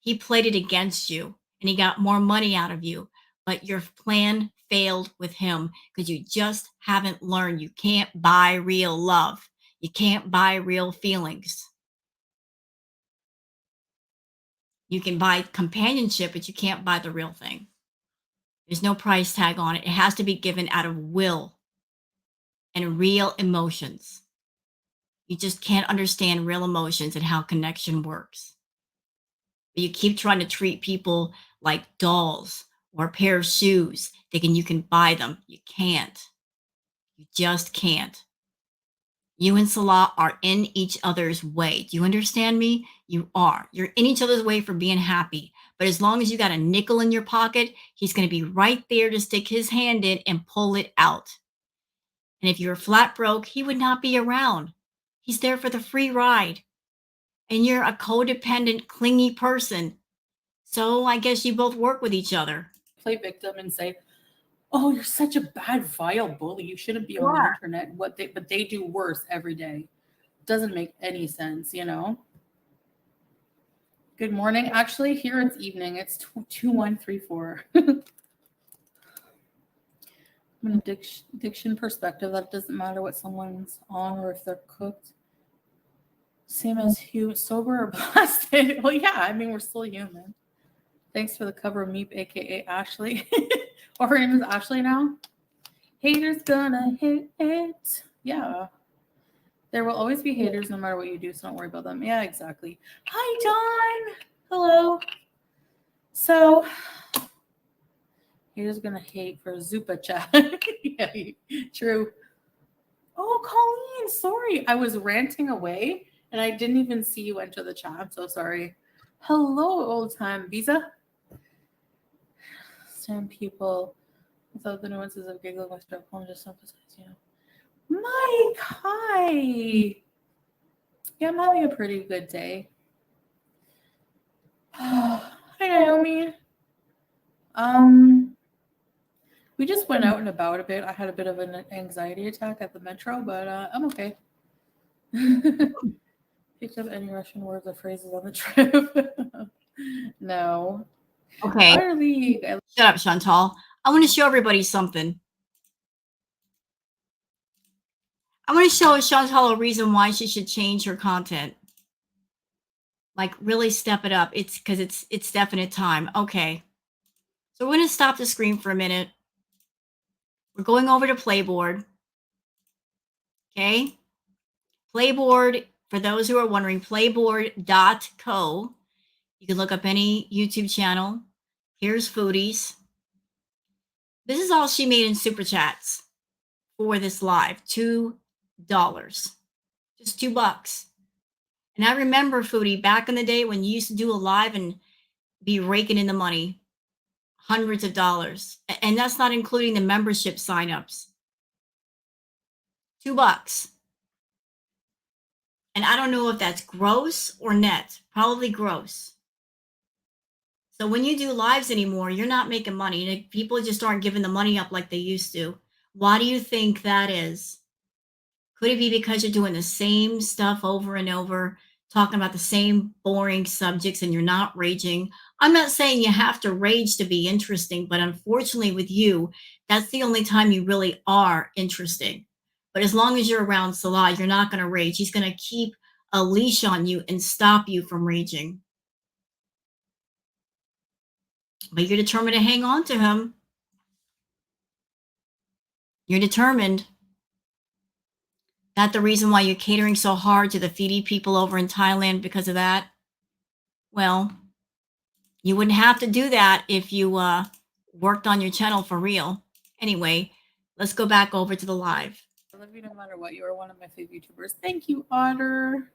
he played it against you and he got more money out of you. But your plan failed with him because you just haven't learned. You can't buy real love. You can't buy real feelings. You can buy companionship, but you can't buy the real thing. There's no price tag on it. It has to be given out of will and real emotions. You just can't understand real emotions and how connection works. But you keep trying to treat people like dolls or a pair of shoes, thinking you can buy them. You can't. You just can't. You and Salah are in each other's way. Do you understand me? You are. You're in each other's way for being happy. But as long as you got a nickel in your pocket, he's going to be right there to stick his hand in and pull it out. And if you were flat broke, he would not be around. He's there for the free ride. And you're a codependent, clingy person. So I guess you both work with each other. Play victim and say, "Oh, you're such a bad, vile bully. You shouldn't be on the internet." But they do worse every day. Doesn't make any sense, you know. Good morning. Actually, here it's evening. It's 2134. From an addiction perspective, that doesn't matter what someone's on or if they're cooked. Same as you, sober or blasted. Well, yeah, I mean, we're still human. Thanks for the cover, Meep, aka Ashley. Or her name is Ashley now. Haters gonna hate it. Yeah. There will always be haters no matter what you do, so don't worry about them. Yeah, exactly. Hi, John. Hello. So, haters gonna hate for Zupa chat. Yeah, true. Oh, Colleen, sorry. I was ranting away and I didn't even see you enter the chat. I'm so sorry. Hello, old time Visa. Stand people without the nuances of giggling with their phone, just emphasize, you know. Mike, hi. Yeah, I'm having a pretty good day. Hi, Naomi. We just went out and about a bit. I had a bit of an anxiety attack at the metro, but I'm okay. Picked up any Russian words or phrases on the trip? No. Okay. League. Shut up, Chantal. I want to show everybody something. I want to show Chantal a reason why she should change her content. Like really step it up. It's because it's definite time. Okay. So we're going to stop the screen for a minute. We're going over to Playboard. Okay. Playboard, for those who are wondering, playboard.co. You can look up any YouTube channel. Here's Foodies. This is all she made in super chats for this live. $2. Just $2. And I remember, Foodie, back in the day when you used to do a live and be raking in the money, hundreds of dollars. And that's not including the membership signups. $2. And I don't know if that's gross or net, probably gross. So when you do lives anymore, you're not making money. People just aren't giving the money up like they used to. Why do you think that is? Could it be because you're doing the same stuff over and over, talking about the same boring subjects and you're not raging? I'm not saying you have to rage to be interesting, but unfortunately with you, that's the only time you really are interesting. But as long as you're around Salah, you're not going to rage. He's going to keep a leash on you and stop you from raging. But you're determined to hang on to him. You're determined. That the reason why you're catering so hard to the Fidi people over in Thailand because of that? Well, you wouldn't have to do that if you worked on your channel for real. Anyway, let's go back over to the live. I love you no matter what. You are one of my favorite YouTubers. Thank you, Otter.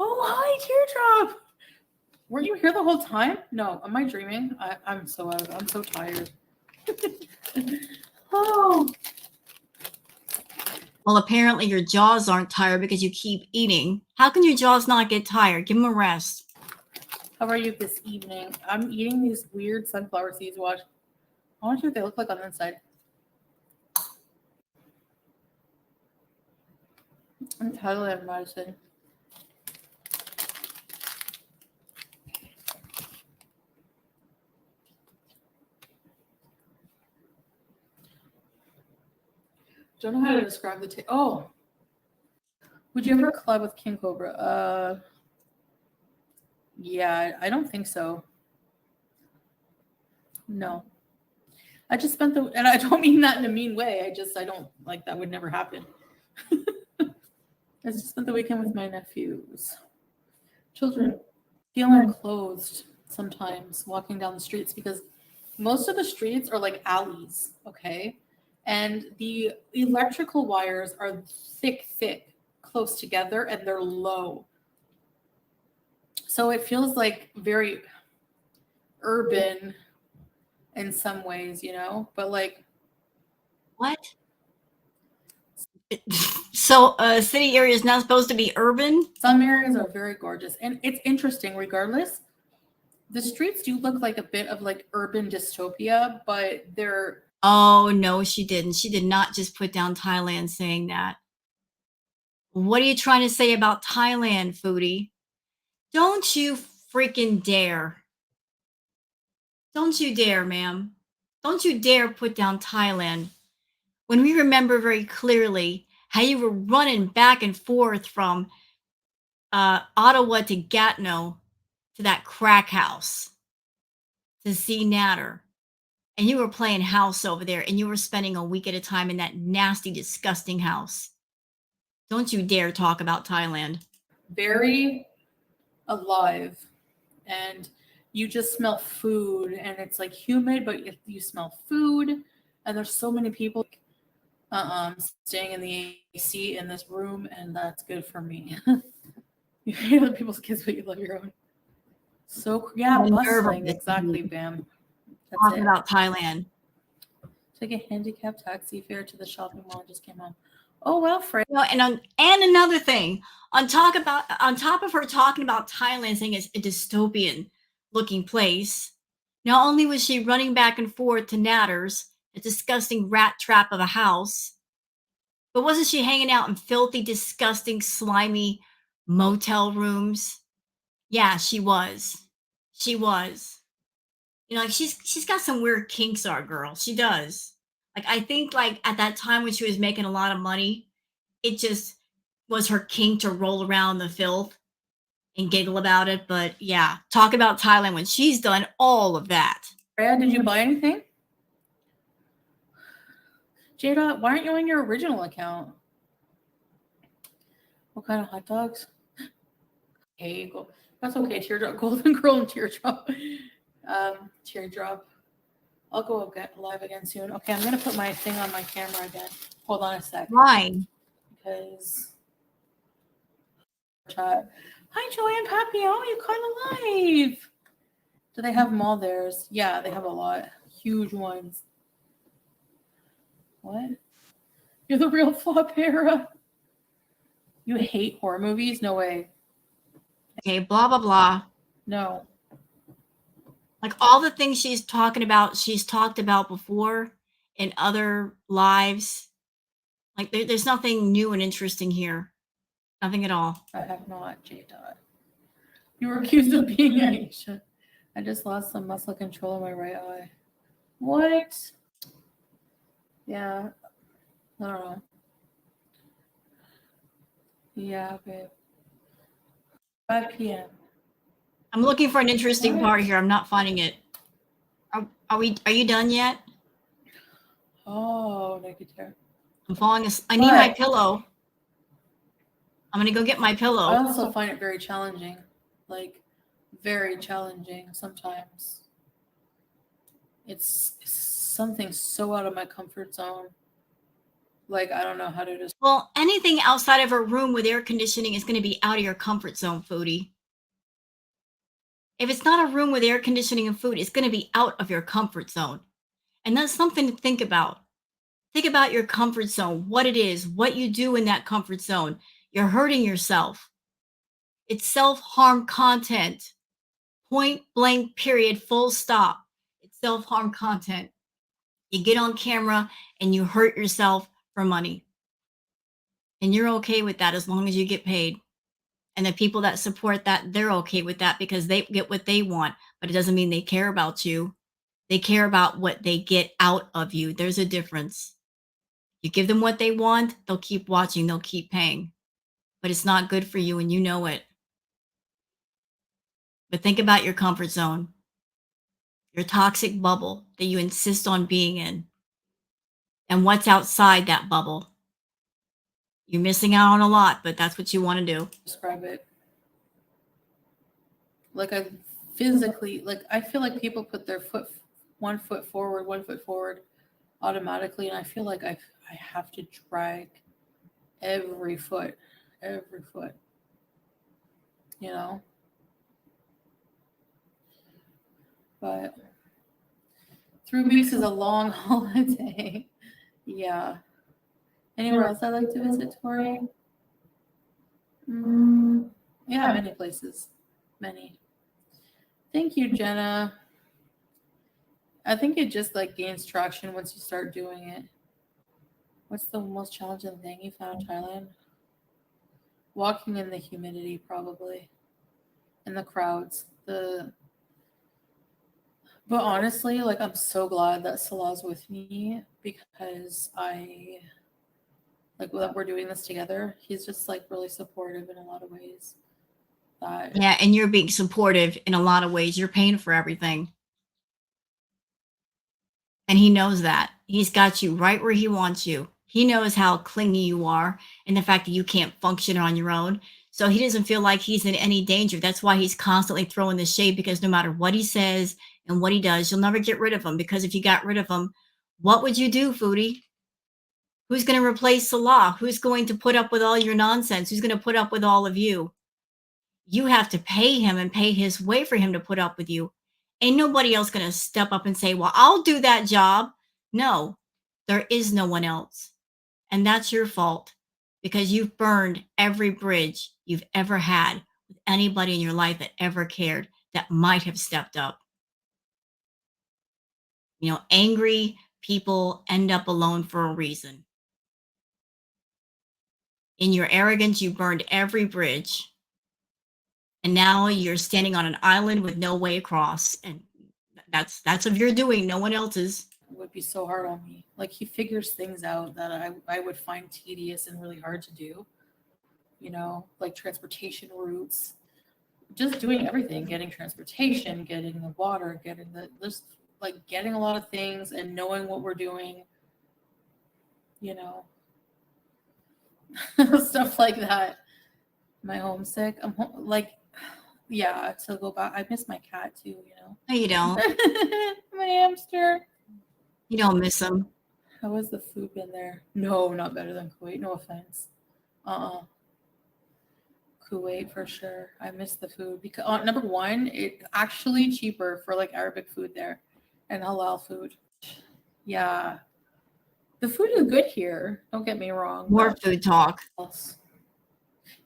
Oh, hi, Teardrop. Weren't you here the whole time? No, am I dreaming? I'm so tired. Oh. Well, apparently your jaws aren't tired because you keep eating. How can your jaws not get tired? Give them a rest. How are you this evening? I'm eating these weird sunflower seeds. Watch. I want to see what they look like on the inside. I'm totally out of medicine. Don't know how to describe the taste. Oh, Would you ever collab with King Cobra? Yeah, I don't think so. No. I just spent the, and I don't mean that in a mean way. I don't, like, that would never happen. I just spent the weekend with my nephews. Children feel enclosed sometimes walking down the streets because most of the streets are like alleys, okay? And the electrical wires are thick, close together, and they're low. So it feels like very urban in some ways, you know? But like, What? So a city area is not supposed to be urban? some areas are very gorgeous. And it's interesting, regardless. The streets do look like a bit of like urban dystopia, but they're. Oh, no, she didn't. She did not just put down Thailand saying that. What are you trying to say about Thailand, foodie? Don't you freaking dare. Don't you dare, ma'am. Don't you dare put down Thailand. When we remember very clearly how you were running back and forth from Ottawa to Gatineau to that crack house to see Natter. And you were playing house over there and you were spending a week at a time in that nasty, disgusting house. Don't you dare talk about Thailand. Very alive, and you just smell food, and it's like humid, but you smell food, and there's so many people staying in the AC in this room, and that's good for me. You hate other people's kids, but you love your own. So yeah, The nerve of bustling, this exactly, Bam. That's talking it. about Thailand. Took a handicapped taxi fare to the shopping mall and just came home. Oh well, Fred. You know, and another thing, on top of her talking about Thailand saying it's a dystopian looking place, not only was she running back and forth to Natter's, a disgusting rat trap of a house, but wasn't she hanging out in filthy, disgusting, slimy motel rooms? Yeah, she was. She was. You know, like she's got some weird kinks, our girl. She does. Like I think like at that time when she was making a lot of money, it just was her kink to roll around the filth and giggle about it. But yeah, talk about Thailand when she's done all of that. Freya, did you buy anything? Jada, why aren't you on your original account? What kind of hot dogs? Okay, that's okay. Teardrop, Golden Girl, and Teardrop. Teardrop. I'll go live again soon. Okay, I'm gonna put my thing on my camera again. Hold on a sec. Why? Because chat. Hi, Joanne Papillon. You kind of live. Do they have them all theirs? Yeah, they have a lot. Huge ones. What? You're the real flop era. You hate horror movies? No way. Okay, blah blah blah. No. Like all the things she's talking about, she's talked about before in other lives. Like there's nothing new and interesting here. Nothing at all. I have not, J-Dot. You were accused of being Aisha. I just lost some muscle control in my right eye. What? Yeah. I don't know. Yeah, babe. 5 p.m. I'm looking for an interesting part here. I'm not finding it. Are you done yet? Oh, negative. I'm falling asleep. I need my pillow. I'm gonna go get my pillow. I also find it very challenging. Like, very challenging sometimes. It's something so out of my comfort zone. Like, I don't know how to just. Well, anything outside of a room with air conditioning is going to be out of your comfort zone, foodie. If it's not a room with air conditioning and food, it's going to be out of your comfort zone. And that's something to think about. Think about your comfort zone, what it is, what you do in that comfort zone. You're hurting yourself. It's self-harm content. Point blank, period, full stop. It's self-harm content. You get on camera and you hurt yourself for money. And you're okay with that as long as you get paid. And the people that support that, they're okay with that because they get what they want, but it doesn't mean they care about you. They care about what they get out of you. There's a difference. You give them what they want, they'll keep watching, they'll keep paying. but it's not good for you and you know it. But think about your comfort zone, your toxic bubble that you insist on being in, and what's outside that bubble. You're missing out on a lot, but that's what you want to do. Describe it. Like I physically, like I feel like people put their one foot forward automatically, and I feel like I have to drag every foot, you know. But 3 weeks is a long holiday. Yeah. Anywhere else I'd like to visit, Tori? Yeah, many places. Many. Thank you, Jenna. I think it just like gains traction once you start doing it. What's the most challenging thing you found in Thailand? Walking in the humidity, probably. And the crowds. But honestly, like I'm so glad that Salah's with me because that we're doing this together. He's just like really supportive in a lot of ways. Yeah, and you're being supportive in a lot of ways. You're paying for everything. And he knows that. He's got you right where he wants you. He knows how clingy you are and the fact that you can't function on your own. So he doesn't feel like he's in any danger. That's why he's constantly throwing the shade because no matter what he says and what he does, you'll never get rid of him. Because if you got rid of him, what would you do, Foodie? Who's going to replace Salah? Who's going to put up with all your nonsense? Who's going to put up with all of you? You have to pay him and pay his way for him to put up with you. Ain't nobody else going to step up and say, well, I'll do that job. No, there is no one else. And that's your fault because you've burned every bridge you've ever had with anybody in your life that ever cared that might have stepped up. You know, angry people end up alone for a reason. In your arrogance, you burned every bridge. And now you're standing on an island with no way across. And that's of your doing, no one else's. It would be so hard on me. Like he figures things out that I would find tedious and really hard to do. You know, like transportation routes, just doing everything, getting transportation, getting the water, just like getting a lot of things and knowing what we're doing, you know, stuff like that. Am I homesick? Yeah, to go back. I miss my cat too, you know. No, you don't. My hamster. You don't miss him. How has the food been there? No, not better than Kuwait. No offense. Kuwait for sure. I miss the food because number one, it's actually cheaper for like Arabic food there and halal food. Yeah. The food is good here. Don't get me wrong. More food talk.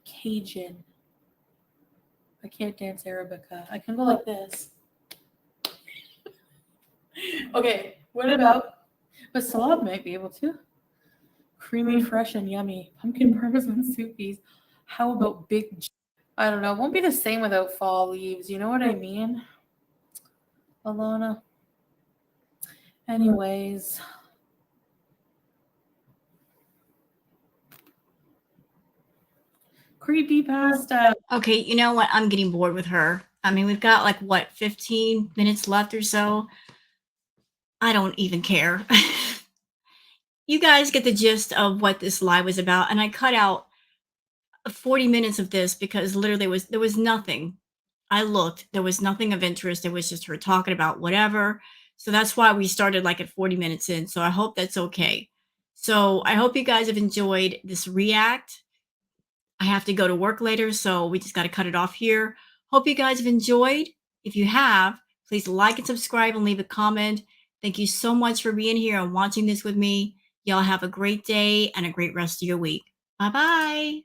Cajun. I can't dance Arabica. I can go like this. Okay, what about? But Salad might be able to. Creamy, fresh, and yummy. Pumpkin parmesan soupies. How about big? I don't know. It won't be the same without fall leaves. You know what I mean? Alana. Anyways. Creepy pasta. Okay, you know what? I'm getting bored with her. I mean, we've got like what, 15 minutes left or so. I don't even care. You guys get the gist of what this live was about, and I cut out 40 minutes of this because literally there was nothing. I looked, there was nothing of interest. It was just her talking about whatever. So that's why we started like at 40 minutes in. So I hope that's okay. So I hope you guys have enjoyed this react. I have to go to work later, so we just got to cut it off here. Hope you guys have enjoyed. If you have, please like and subscribe and leave a comment. Thank you so much for being here and watching this with me. Y'all have a great day and a great rest of your week. Bye-bye.